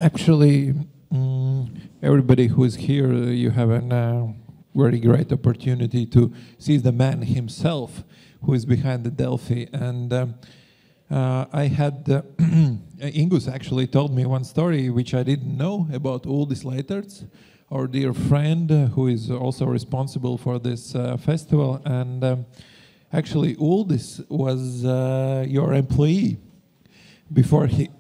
Actually, everybody who is here, you have a very great opportunity to see the man himself who is behind the Delphi. And I had, Ingus actually told me one story which I didn't know about Uldis Šleiers, our dear friend who is also responsible for this festival. And actually, Uldis was your employee before he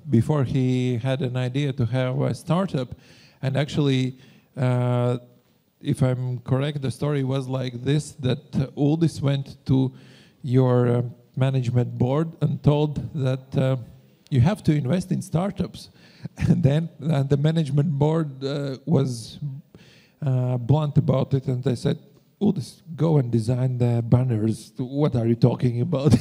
before he had an idea to have a startup. And actually, if I'm correct, the story was like this, that Uldis went to your management board and told that you have to invest in startups. And then the management board was blunt about it, and they said, Uldis, go and design the banners. What are you talking about?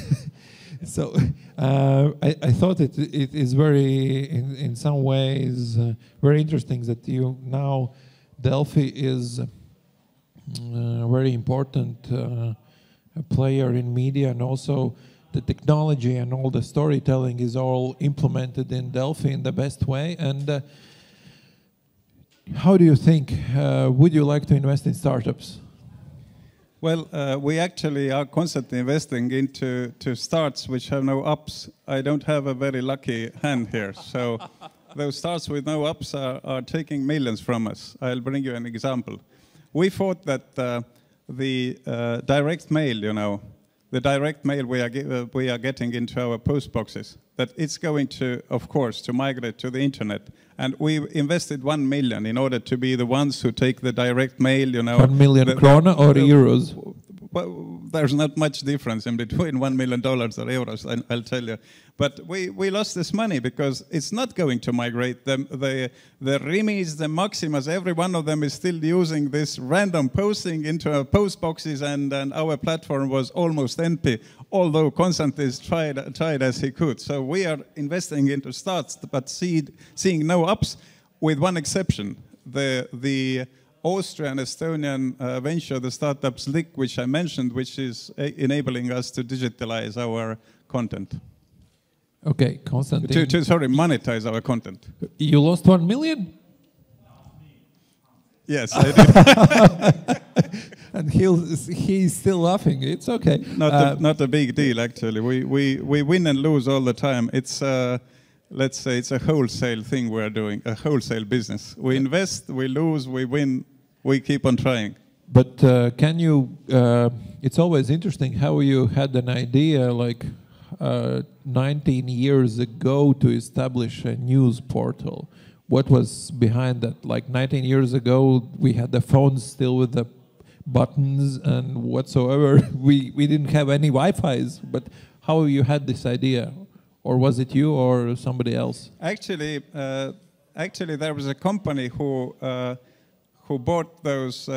So I thought it is very, in some ways, very interesting that you now, Delphi is a very important player in media, and also the technology and all the storytelling is all implemented in Delphi in the best way. And how do you think, would you like to invest in startups? Well, we actually are constantly investing into starts which have no ups. I don't have a very lucky hand here, so those starts with no ups are taking millions from us. I'll bring you an example. We thought that the direct mail, you know, the direct mail we are getting into our post boxes, that it's going to, of course, to migrate to the internet. And we invested 1 million in order to be the ones who take the direct mail, you know. 1 million krona or euros? Well, there's not much difference in between $1 million or euros, I'll tell you. But we lost this money because it's not going to migrate. The Rimis, the Maximas, every one of them is still using this random posting into our post boxes, and our platform was almost empty, although Constantin tried as he could. So we are investing into starts, but seeing no ups, with one exception. The Austrian Estonian venture, the startups Luik, which I mentioned, which is enabling us to digitalize our content. Okay, Constantin. Sorry, monetize our content. You lost 1 million? Yes, I did. And he's still laughing. It's okay. Not a big deal, actually. We win and lose all the time. It's let's say it's a wholesale thing we're doing, a wholesale business. We invest, we lose, we win, we keep on trying. But can you, it's always interesting how you had an idea like 19 years ago to establish a news portal. What was behind that? Like 19 years ago, we had the phones still with the buttons and whatsoever. We didn't have any Wi-Fi's, but how you had this idea? Or was it you or somebody else? Actually, there was a company who bought those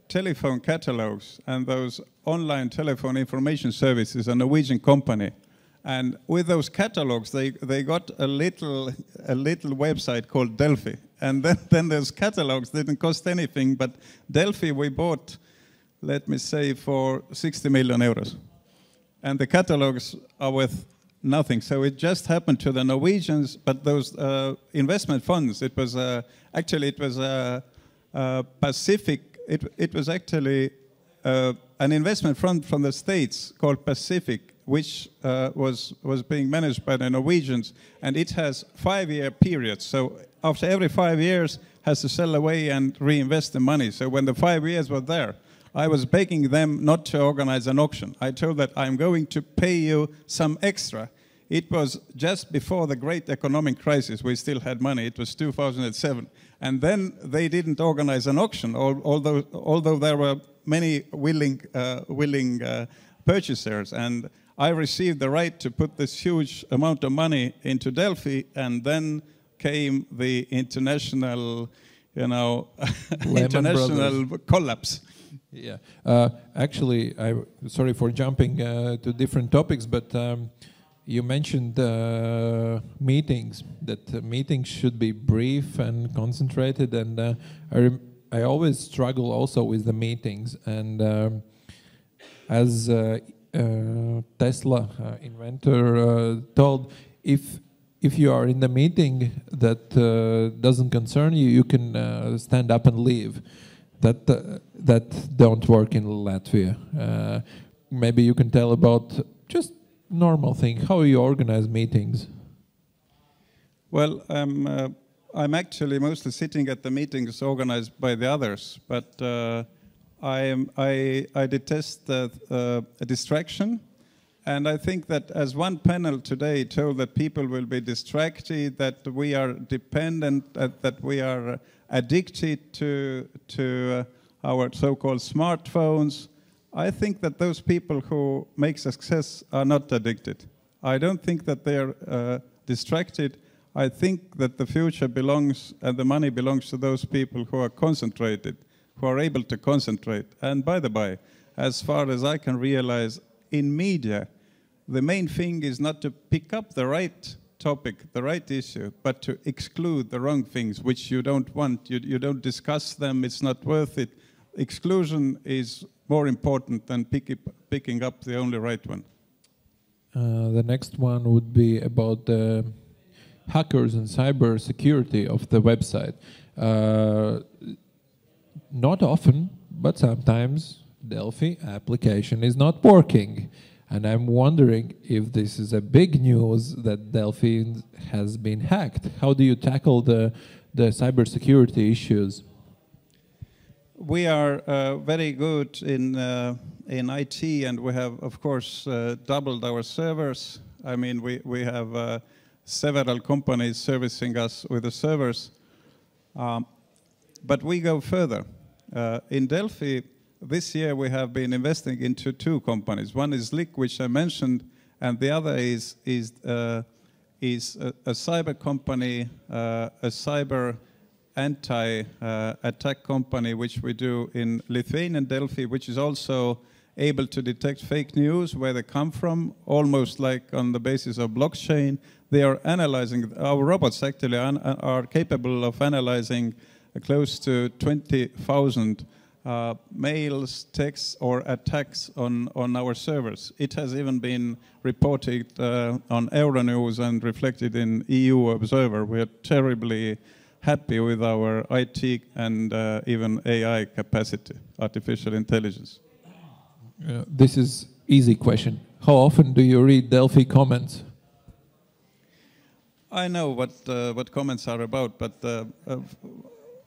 telephone catalogs and those online telephone information services, a Norwegian company. And with those catalogs, they got a little website called Delfi. And then those catalogs didn't cost anything, but Delfi we bought, let me say, for 60 million euros. And the catalogs are worth nothing. So it just happened to the Norwegians, but those investment funds, it was actually Pacific. It was actually an investment fund from the States called Pacific, which was being managed by the Norwegians, and it has 5-year periods. So after every 5 years, has to sell away and reinvest the money. So when the 5 years were there, I was begging them not to organize an auction. I told that I'm going to pay you some extra. It was just before the great economic crisis. We still had money. It was 2007. And then they didn't organize an auction, although there were many willing purchasers. And I received the right to put this huge amount of money into Delphi, and then came the international, international collapse. Yeah, actually, sorry for jumping to different topics, but you mentioned meetings, that meetings should be brief and concentrated, and I always struggle also with the meetings, and as Tesla inventor told, if if you are in the meeting that doesn't concern you, you can stand up and leave. That don't work in Latvia. Maybe you can tell about just normal thing, how you organize meetings. Well, I'm actually mostly sitting at the meetings organized by the others, but I detest a distraction. And I think that as one panel today told that people will be distracted, that we are dependent, that we are addicted to our so-called smartphones, I think that those people who make success are not addicted. I don't think that they are distracted. I think that the future belongs and the money belongs to those people who are concentrated, who are able to concentrate. And by the by, as far as I can realize, in media, the main thing is not to pick up the right topic, the right issue, but to exclude the wrong things which you don't want. You don't discuss them, it's not worth it. Exclusion is more important than picking up the only right one. The next one would be about the hackers and cyber security of the website. Not often, but sometimes Delfi application is not working. And I'm wondering if this is a big news that Delfi has been hacked. How do you tackle the cybersecurity issues? We are very good in IT, and we have, of course, doubled our servers. I mean, we have several companies servicing us with the servers. But we go further. In Delfi, this year we have been investing into two companies. One is Luik, which I mentioned, and the other is a cyber company, a cyber anti-attack company, which we do in Lithuanian Delfi, which is also able to detect fake news, where they come from, almost like on the basis of blockchain. They are analyzing, our robots actually are capable of analyzing close to 20,000 mails, texts, or attacks on our servers. It has even been reported on Euronews and reflected in EU Observer. We are terribly happy with our IT and even AI capacity, artificial intelligence. This is easy question. How often do you read Delfi comments? I know what comments are about, but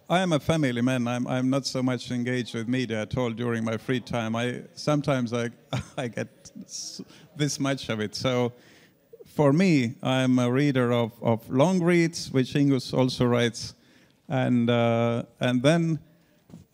I am a family man. I'm not so much engaged with media at all during my free time. Sometimes I get this much of it. So for me, I'm a reader of long reads, which Ingus also writes, and then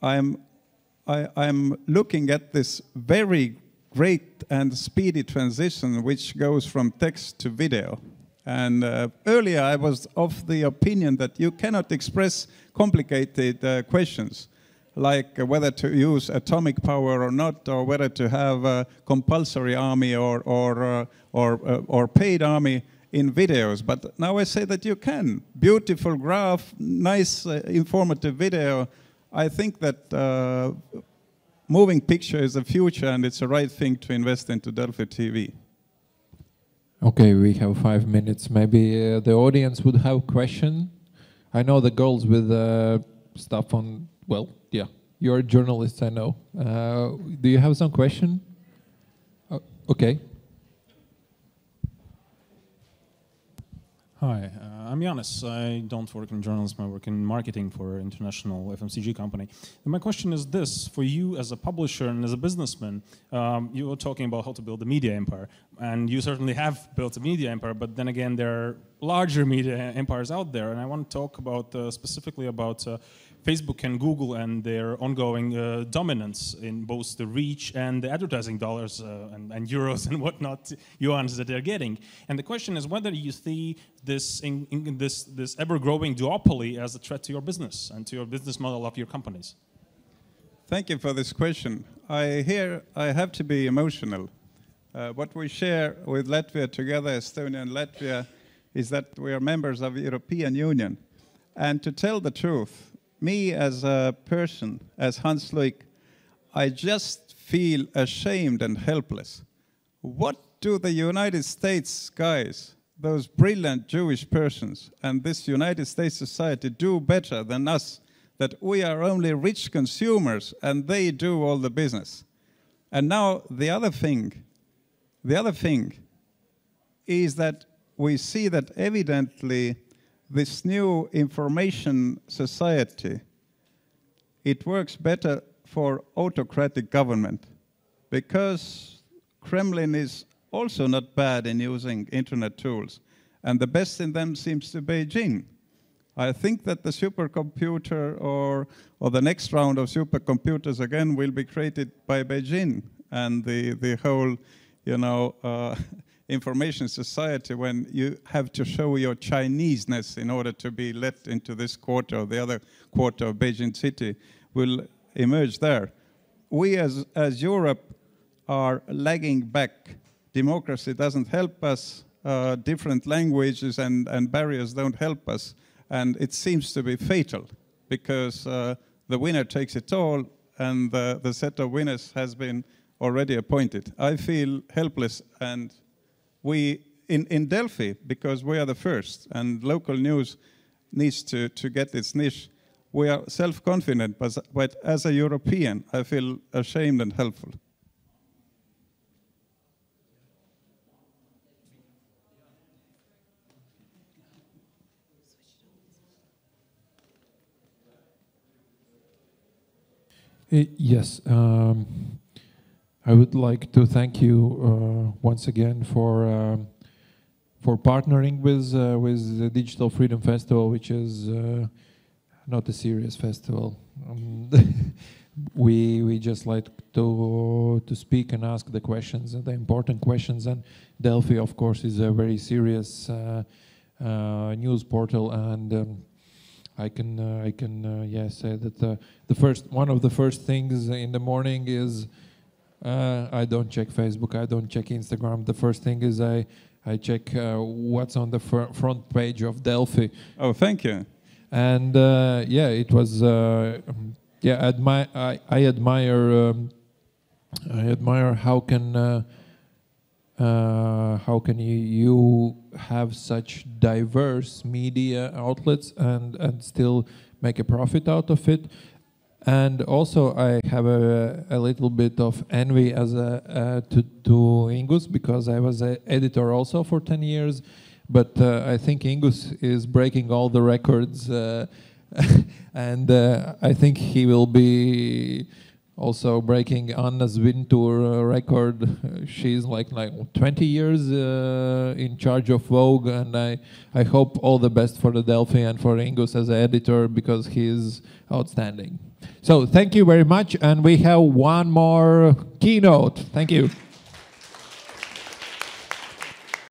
I'm looking at this very great and speedy transition which goes from text to video. And earlier I was of the opinion that you cannot express complicated questions, like whether to use atomic power or not, or whether to have a compulsory army or paid army in videos. But now I say that you can. Beautiful graph, nice informative video. I think that moving picture is the future, and it's the right thing to invest into Delfi.lv. Okay, we have 5 minutes. Maybe the audience would have a question. I know the girls with stuff on, well, yeah, you're a journalist, I know. Do you have some question? Okay. Hi, I'm Janis. I don't work in journalism, I work in marketing for an international FMCG company. And my question is this, for you as a publisher and as a businessman, you were talking about how to build a media empire, and you certainly have built a media empire, but then again there are larger media empires out there, and I want to talk about specifically about Facebook and Google and their ongoing dominance in both the reach and the advertising dollars and euros and whatnot, yuans that they're getting. And the question is whether you see this this ever-growing duopoly as a threat to your business and to your business model of your companies. Thank you for this question. I have to be emotional. What we share with Latvia together, Estonia and Latvia, is that we are members of the European Union. And to tell the truth, me as a person, as Hans Luik, I just feel ashamed and helpless. What do the United States guys those brilliant Jewish persons and this United States society do better than us, that we are only rich consumers and they do all the business. And now the other thing is that we see that evidently this new information society, it works better for autocratic government, because Kremlin is also not bad in using internet tools, and the best in them seems to be Beijing. I think that the supercomputer or the next round of supercomputers again will be created by Beijing, and the whole, information society, when you have to show your Chineseness in order to be let into this quarter or the other quarter of Beijing city, will emerge there. We as Europe are lagging back. Democracy doesn't help us. Different languages and barriers don't help us. And it seems to be fatal, because the winner takes it all, and the set of winners has been already appointed. I feel helpless, and we, in Delfi, because we are the first, and local news needs to get its niche, we are self-confident, but as a European, I feel ashamed and helpful. Yes, I would like to thank you once again for partnering with the Digital Freedom Festival, which is not a serious festival. We just like to speak and ask the questions, the important questions. And Delfi, of course, is a very serious news portal, and I can say that one of the first things in the morning is I don't check Facebook, I don't check Instagram. The first thing is I check what's on the front page of Delfi. Oh, thank you. And it was I admire how can you have such diverse media outlets and still make a profit out of it. And also I have a little bit of envy as to Ingus, because I was an editor also for 10 years. But I think Ingus is breaking all the records, and I think he will be also breaking Anna's Wintour record. She's like 20 years in charge of Vogue, and I hope all the best for the Delfi and for Ingus as an editor, because he is outstanding. So thank you very much, and we have one more keynote. Thank you.